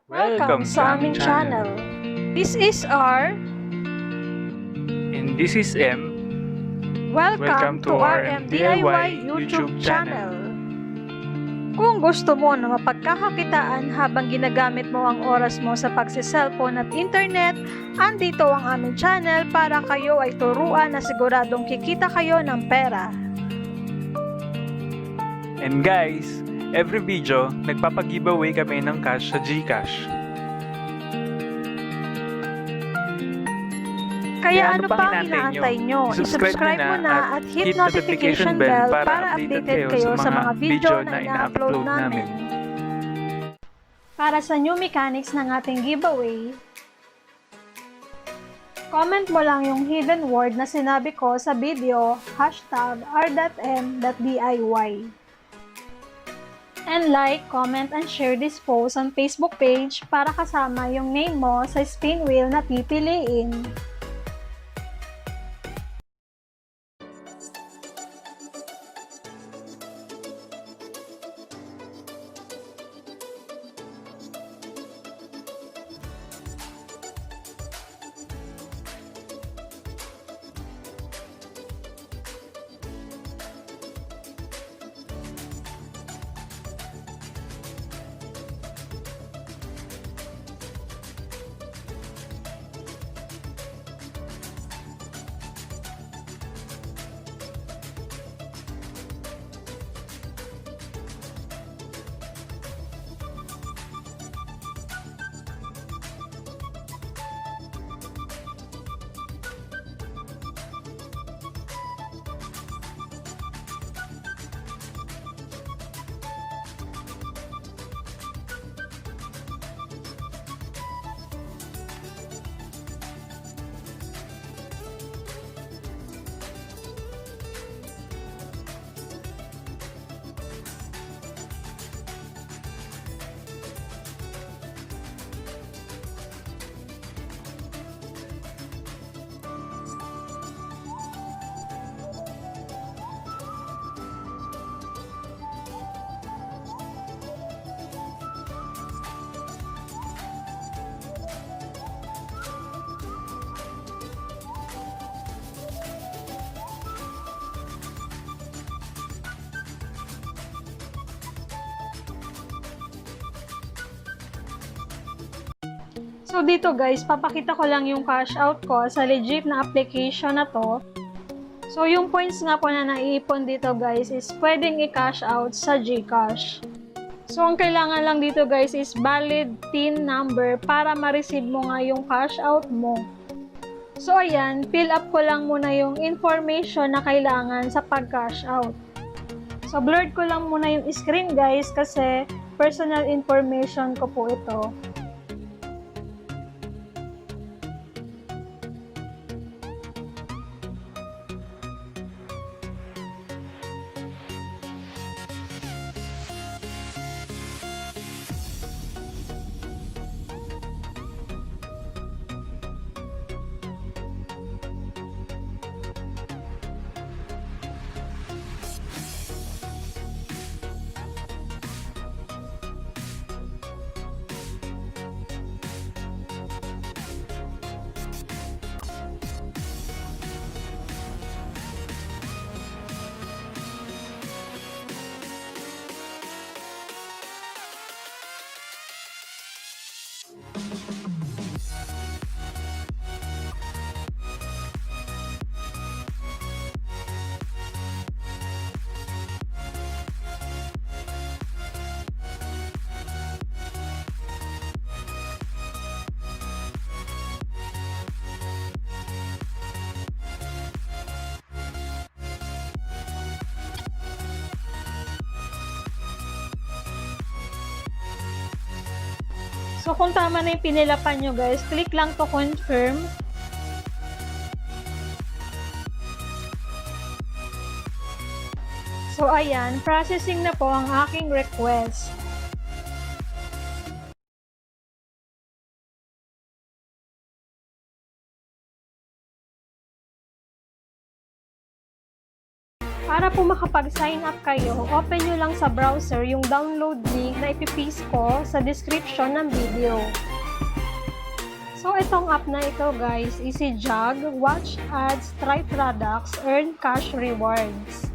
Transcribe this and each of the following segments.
Welcome sa aming channel. This is R. And this is M. Welcome to RMDIY YouTube channel. Kung gusto mo na mapagkakakitaan habang ginagamit mo ang oras mo sa pagsiselfone at internet, andito ang aming channel para kayo ay turuan na siguradong kikita kayo ng pera. And guys, every video, nagpapag-giveaway kami ng cash sa Gcash. Kaya ano pa ang inaantay nyo? I-subscribe mo na at hit notification bell para updated kayo sa mga video na ina-upload namin. Para sa new mechanics ng ating giveaway, comment mo lang yung hidden word na sinabi ko sa video, #r.m.diy. And like, comment, and share this post on Facebook page para kasama yung name mo sa spin wheel na pipiliin. So dito guys, papakita ko lang yung cash out ko sa legit na application na to. So yung points nga po na naiipon dito guys is pwedeng i-cash out sa Gcash. So ang kailangan lang dito guys is valid TIN number para ma-receive mo nga yung cash out mo. So ayan, fill up ko lang muna yung information na kailangan sa pag-cash out. So blurred ko lang muna yung screen guys kasi personal information ko po ito. So kung tama na yung pinilapan nyo guys, click lang to confirm. So ayan, processing na po ang aking request. Para po makapag-sign up kayo, open nyo lang sa browser yung download link na ipipaste ko sa description ng video. So, itong app na ito guys, is si Jog, watch ads, try products, earn cash rewards.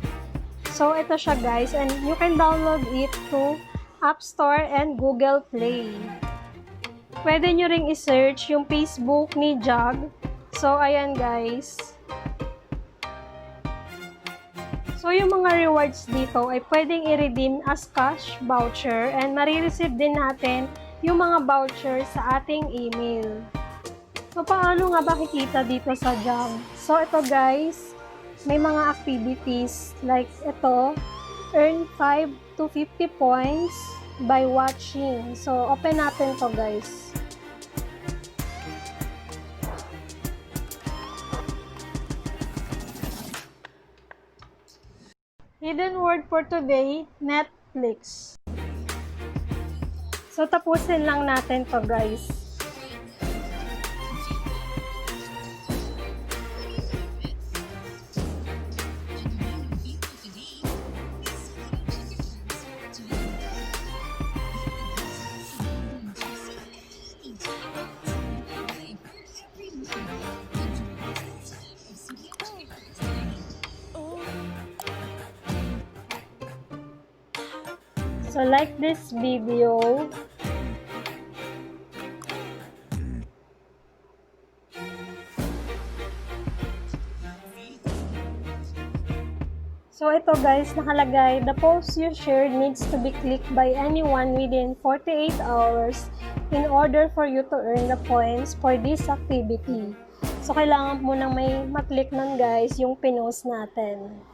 So, ito siya guys, and you can download it to App Store and Google Play. Pwede nyo ring i-search yung Facebook ni Jog. So, ayan guys. So, yung mga rewards dito ay pwedeng i-redeem as cash voucher and marireceive din natin yung mga voucher sa ating email. So, paano nga ba kikita dito sa Jog? So, ito guys, may mga activities like ito, earn 5 to 50 points by watching. So, open natin to guys. Hidden word for today, Netflix. So, tapusin lang natin to guys. So, like this video. So, ito guys, nakalagay, the post you shared needs to be clicked by anyone within 48 hours in order for you to earn the points for this activity. So, kailangan mo nang may maklik nun guys, yung pinost natin.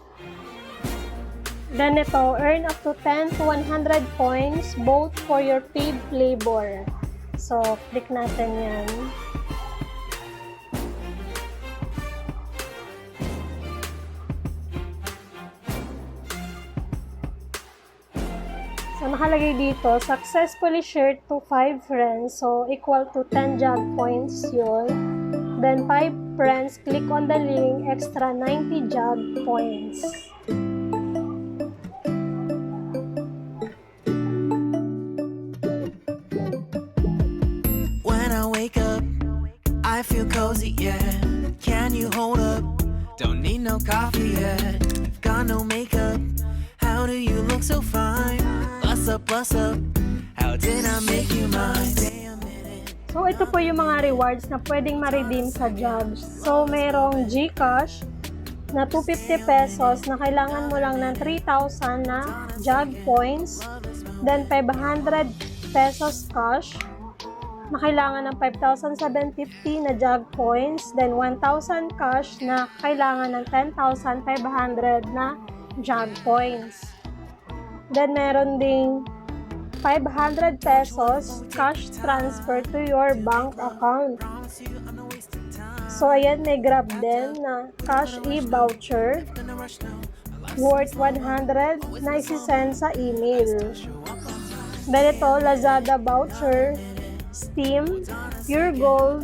Then ito, earn up to 10 to 100 points both for your paid labor. So, click natin yan. So, nakalagay dito, successfully shared to 5 friends. So, equal to 10 JAG points yun. Then, 5 friends, click on the link, extra 90 JAG points. I feel cozy, yeah. Can you hold up? Don't need no coffee yet. Got no makeup. How do you look so fine? Bust up, bust up. How did I make you mine? So, ito po yung mga rewards na pwedeng ma-redeem sa jobs. So, merong Gcash na 250 pesos na kailangan mo lang ng 3,000 na JAG points. Then, 500 pesos cash na kailangan ng 5,750 na JAG points, then 1,000 cash na kailangan ng 10,500 na JAG points. Then meron ding 500 pesos cash transfer to your bank account. So ayan, may Grab din na cash e-voucher worth 100 na isi-send sa email. Then ito, Lazada voucher, Steam, Pure Gold,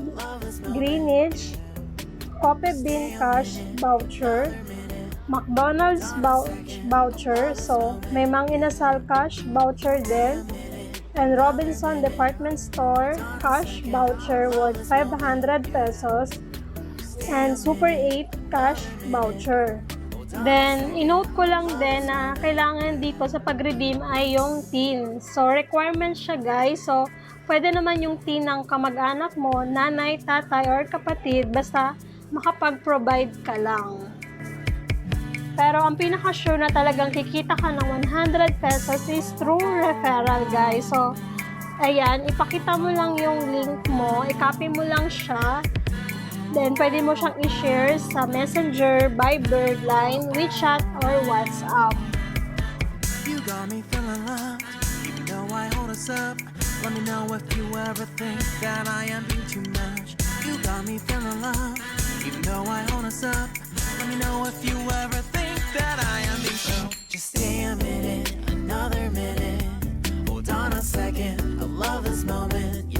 Greenwich, Coffee Bean Cash Voucher, McDonald's Voucher, so may Mang Inasal Cash Voucher din, and Robinson Department Store Cash Voucher worth 500 pesos, and Super 8 Cash Voucher. Then, inote ko lang din na kailangan dito sa pag-redeem ay yung TIN. So, requirements siya guys. So, pwede naman yung TIN ng kamag-anak mo, nanay, tatay, or kapatid, basta makapag-provide ka lang. Pero ang pinaka-sure na talagang kikita ka ng 100 pesos is through referral guys. So, ayan, ipakita mo lang yung link mo, i-copy mo lang siya. Then, pwede mo siyang i-share sa Messenger, Viber, Line, WeChat, or WhatsApp. You got me feeling loved, even though I hold us up. Let me know if you ever think that I am being too much. You got me feeling loved, even though I hold us up. Let me know if you ever think that I am being so. Just stay a minute, another minute. Hold on a second, I love this moment.